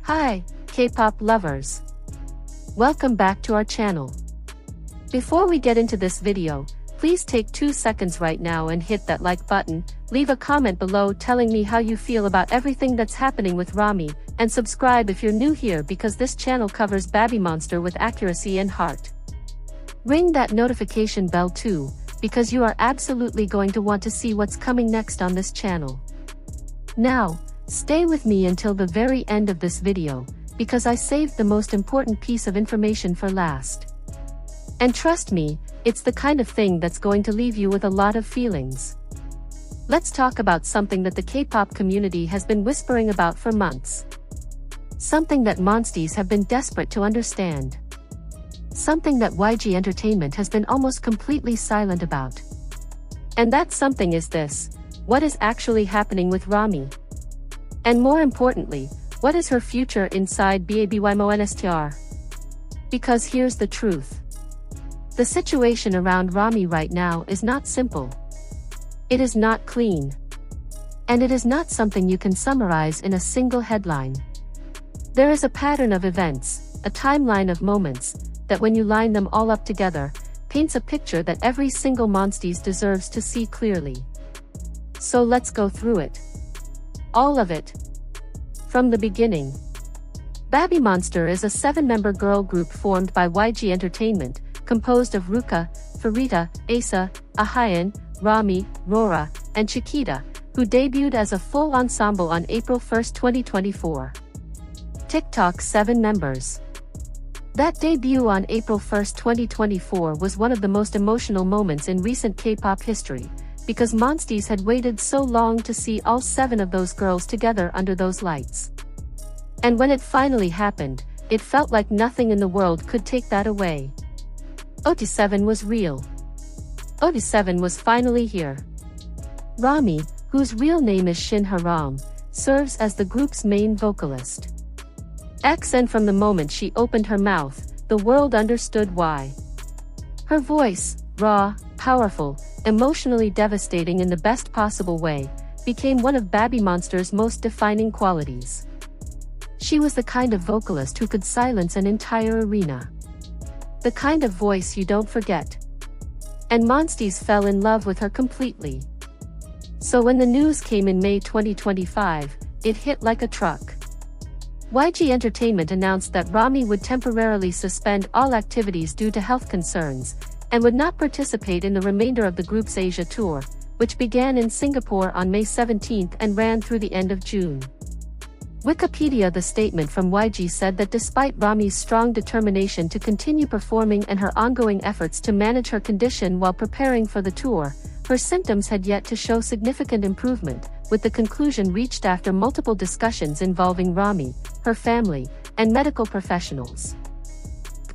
Hi, K-pop lovers. Welcome back to our channel. Before we get into this video, please take 2 seconds right now and hit that like button, leave a comment below telling me how you feel about everything that's happening with Rami, and subscribe if you're new here because this channel covers Babymonster with accuracy and heart. Ring that notification bell too, because you are absolutely going to want to see what's coming next on this channel. Now, stay with me until the very end of this video, because I saved the most important piece of information for last. And trust me, it's the kind of thing that's going to leave you with a lot of feelings. Let's talk about something that the K-pop community has been whispering about for months. Something that Monsties have been desperate to understand. Something that YG Entertainment has been almost completely silent about. And that something is this: what is actually happening with Rami? And more importantly, what is her future inside Babymonster? Because here's the truth. The situation around Rami right now is not simple. It is not clean. And it is not something you can summarize in a single headline. There is a pattern of events, a timeline of moments, that when you line them all up together, paints a picture that every single Monsties deserves to see clearly. So let's go through it. All of it. From the beginning. Babymonster is a 7-member girl group formed by YG Entertainment, composed of Ruka, Farita, Asa, Ahayan, Rami, Rora, and Chiquita, who debuted as a full ensemble on April 1, 2024. TikTok 7 members. That debut on April 1, 2024 was one of the most emotional moments in recent K-pop history, because Monsties had waited so long to see all 7 of those girls together under those lights. And when it finally happened, it felt like nothing in the world could take that away. OT7 was real. OT7 was finally here. Rami, whose real name is Shin Haram, serves as the group's main vocalist. And from the moment she opened her mouth, the world understood why. Her voice, raw, powerful, emotionally devastating in the best possible way, became one of Babymonster's most defining qualities. She was the kind of vocalist who could silence an entire arena. The kind of voice you don't forget. And Monsties fell in love with her completely. So when the news came in May 2025, it hit like a truck. YG Entertainment announced that Rami would temporarily suspend all activities due to health concerns, and would not participate in the remainder of the group's Asia tour, which began in Singapore on May 17 and ran through the end of June. Wikipedia. The statement from YG said that despite Rami's strong determination to continue performing and her ongoing efforts to manage her condition while preparing for the tour, her symptoms had yet to show significant improvement, with the conclusion reached after multiple discussions involving Rami, her family, and medical professionals.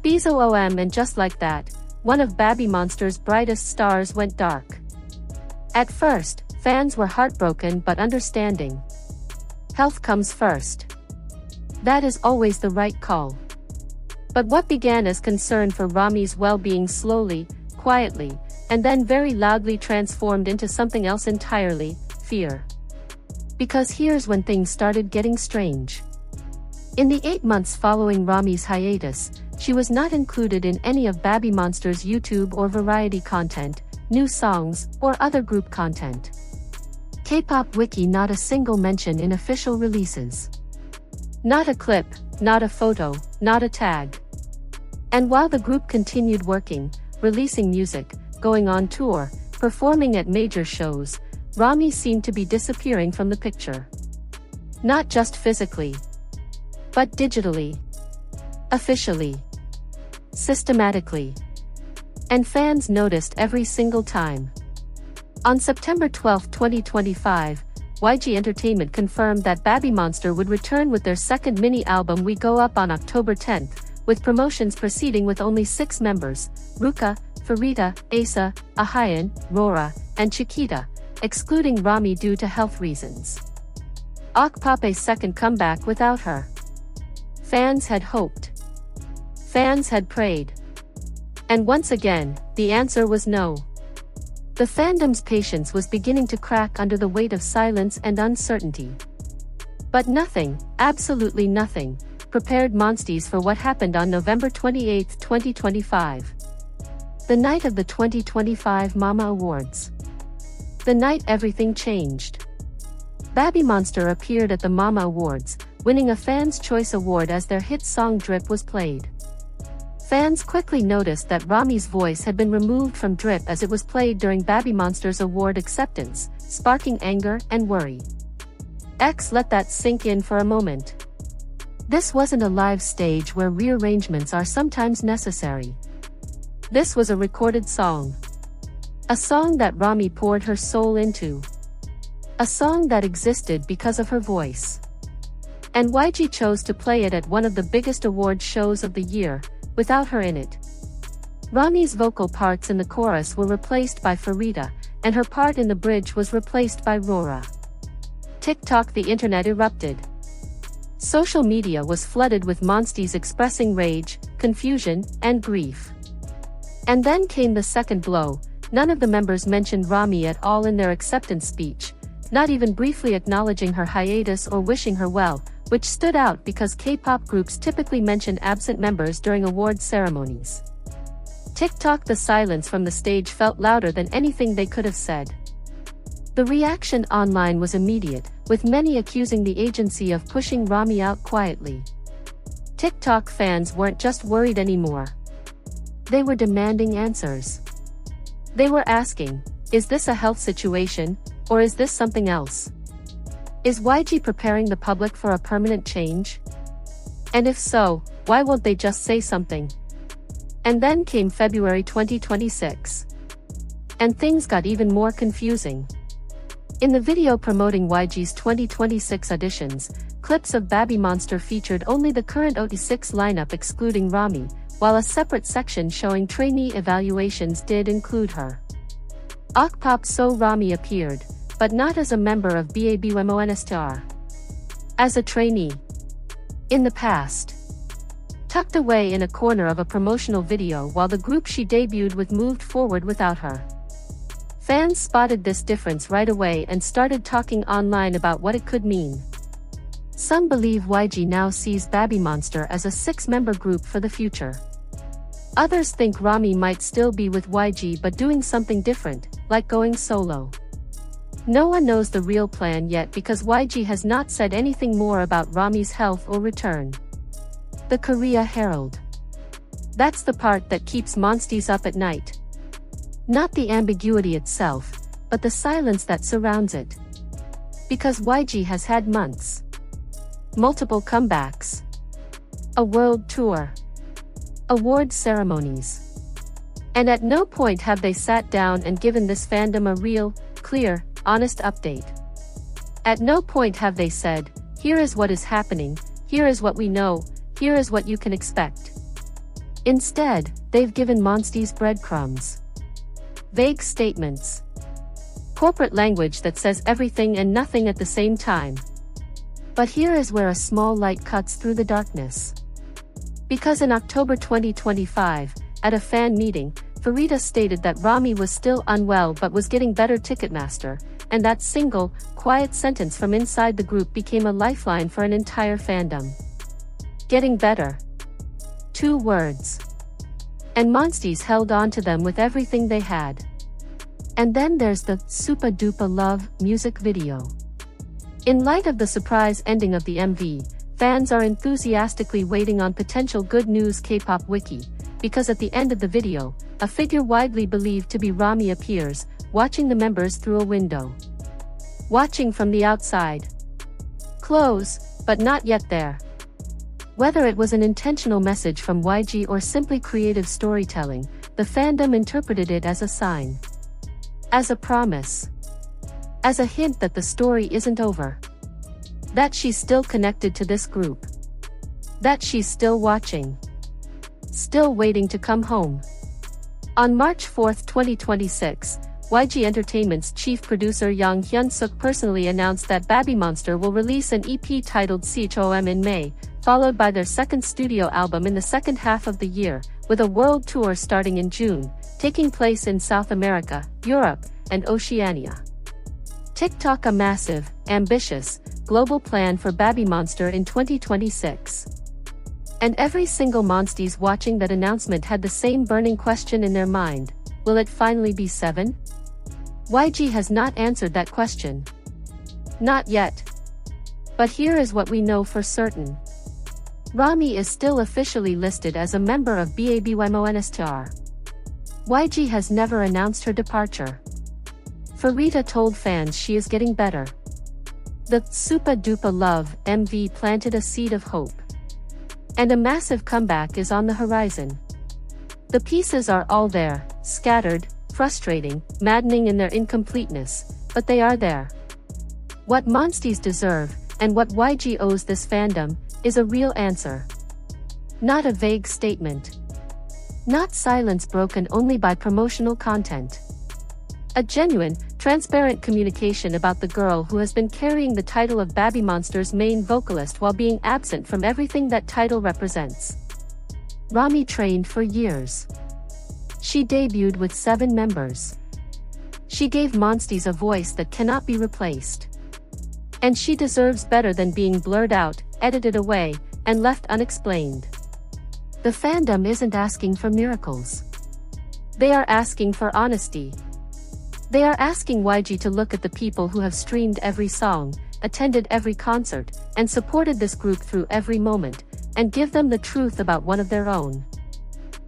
BZOOM. And just like that, one of Babymonster's brightest stars went dark. At first, fans were heartbroken but understanding. Health comes first. That is always the right call. But what began as concern for Rami's well-being slowly, quietly, and then very loudly transformed into something else entirely: fear. Because here's when things started getting strange. In the 8 months following Rami's hiatus, she was not included in any of Babymonster's YouTube or variety content, new songs, or other group content. K-pop Wiki. Not a single mention in official releases. Not a clip, not a photo, not a tag. And while the group continued working, releasing music, going on tour, performing at major shows, Rami seemed to be disappearing from the picture. Not just physically, but digitally, officially, systematically. And fans noticed every single time. On September 12, 2025, YG Entertainment confirmed that Babymonster would return with their second mini-album We Go Up on October 10, with promotions proceeding with only 6 members: Ruka, Farita, Asa, Ahayan, Rora, and Chiquita, excluding Rami due to health reasons. Kpop's second comeback without her. Fans had hoped. Fans had prayed. And once again, the answer was no. The fandom's patience was beginning to crack under the weight of silence and uncertainty. But nothing, absolutely nothing, prepared Monstees for what happened on November 28, 2025. The night of the 2025 Mama Awards. The night everything changed. Babymonster appeared at the Mama Awards, winning a Fans' Choice Award as their hit song Drip was played. Fans quickly noticed that Rami'S voice had been removed from Drip as it was played during Babymonster's award acceptance, sparking anger and worry. Let that sink in for a moment. This wasn't a live stage where rearrangements are sometimes necessary. This was a recorded song. A song that Rami poured her soul into. A song that existed because of her voice. And YG chose to play it at one of the biggest award shows of the year, without her in it. Rami's vocal parts in the chorus were replaced by Farida, and her part in the bridge was replaced by Rora. TikTok, the internet erupted. Social media was flooded with Monstees expressing rage, confusion, and grief. And then came the second blow. None of the members mentioned Rami at all in their acceptance speech, not even briefly acknowledging her hiatus or wishing her well, which stood out because K-pop groups typically mention absent members during award ceremonies. TikTok, the silence from the stage felt louder than anything they could have said. The reaction online was immediate, with many accusing the agency of pushing Rami out quietly. TikTok fans weren't just worried anymore. They were demanding answers. They were asking, is this a health situation, or is this something else? Is YG preparing the public for a permanent change? And if so, why won't they just say something? And then came February 2026. And things got even more confusing. In the video promoting YG's 2026 auditions, clips of Babymonster featured only the current OT6 lineup excluding Rami, while a separate section showing trainee evaluations did include her. Kpop, so Rami appeared, but not as a member of Babymonster. As a trainee. In the past. Tucked away in a corner of a promotional video while the group she debuted with moved forward without her. Fans spotted this difference right away and started talking online about what it could mean. Some believe YG now sees Babymonster as a 6-member group for the future. Others think Rami might still be with YG but doing something different, like going solo. No one knows the real plan yet because YG has not said anything more about Rami's health or return. The Korea Herald. That's the part that keeps Monstees up at night. Not the ambiguity itself, but the silence that surrounds it. Because YG has had months. Multiple comebacks. A world tour. Award ceremonies. And at no point have they sat down and given this fandom a real, clear, honest update. At no point have they said, here is what is happening, here is what we know, here is what you can expect. Instead, they've given Monstees breadcrumbs. Vague statements. Corporate language that says everything and nothing at the same time. But here is where a small light cuts through the darkness. Because in October 2025, at a fan meeting, Farida stated that Rami was still unwell but was getting better. Ticketmaster, and that single, quiet sentence from inside the group became a lifeline for an entire fandom. Getting better. 2 words. And Monstees held on to them with everything they had. And then there's the Supa Dupa Love music video. In light of the surprise ending of the MV, fans are enthusiastically waiting on potential good news. K-pop wiki, because at the end of the video, a figure widely believed to be Rami appears, watching the members through a window. Watching from the outside. Close, but not yet there. Whether it was an intentional message from YG or simply creative storytelling, the fandom interpreted it as a sign. As a promise. As a hint that the story isn't over. That she's still connected to this group. That she's still watching. Still waiting to come home. On March 4, 2026, YG Entertainment's chief producer Yang Hyun-suk personally announced that Babymonster will release an EP titled CHOM in May, followed by their second studio album in the second half of the year, with a world tour starting in June, taking place in South America, Europe, and Oceania. TikTok a massive, ambitious, global plan for Babymonster in 2026. And every single Monsties watching that announcement had the same burning question in their mind: will it finally be 7? YG has not answered that question. Not yet. But here is what we know for certain. Rami is still officially listed as a member of Babymonster. YG has never announced her departure. Farita told fans she is getting better. The Supa Dupa Love MV planted a seed of hope. And a massive comeback is on the horizon. The pieces are all there, scattered, frustrating, maddening in their incompleteness, but they are there. What Monsties deserve, and what YG owes this fandom, is a real answer. Not a vague statement. Not silence broken only by promotional content. A genuine, transparent communication about the girl who has been carrying the title of Babymonster's main vocalist while being absent from everything that title represents. Rami trained for years. She debuted with 7 members. She gave Monsties a voice that cannot be replaced. And she deserves better than being blurred out, edited away, and left unexplained. The fandom isn't asking for miracles. They are asking for honesty. They are asking YG to look at the people who have streamed every song, attended every concert, and supported this group through every moment, and give them the truth about one of their own.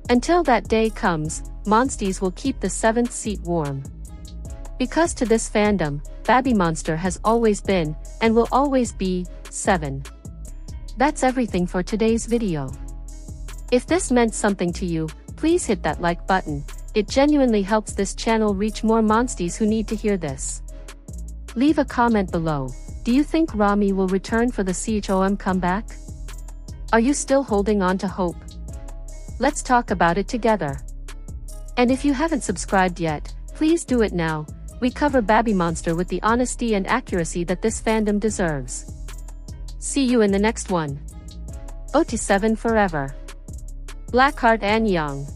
Until that day comes, Monsties will keep the 7th seat warm. Because to this fandom, Babymonster has always been, and will always be, 7. That's everything for today's video. If this meant something to you, please hit that like button. It genuinely helps this channel reach more Monsties who need to hear this. Leave a comment below. Do you think Rami will return for the CHOM comeback? Are you still holding on to hope? Let's talk about it together. And if you haven't subscribed yet, please do it now. We cover Babymonster with the honesty and accuracy that this fandom deserves. See you in the next one. OT7 forever. Blackheart and Young.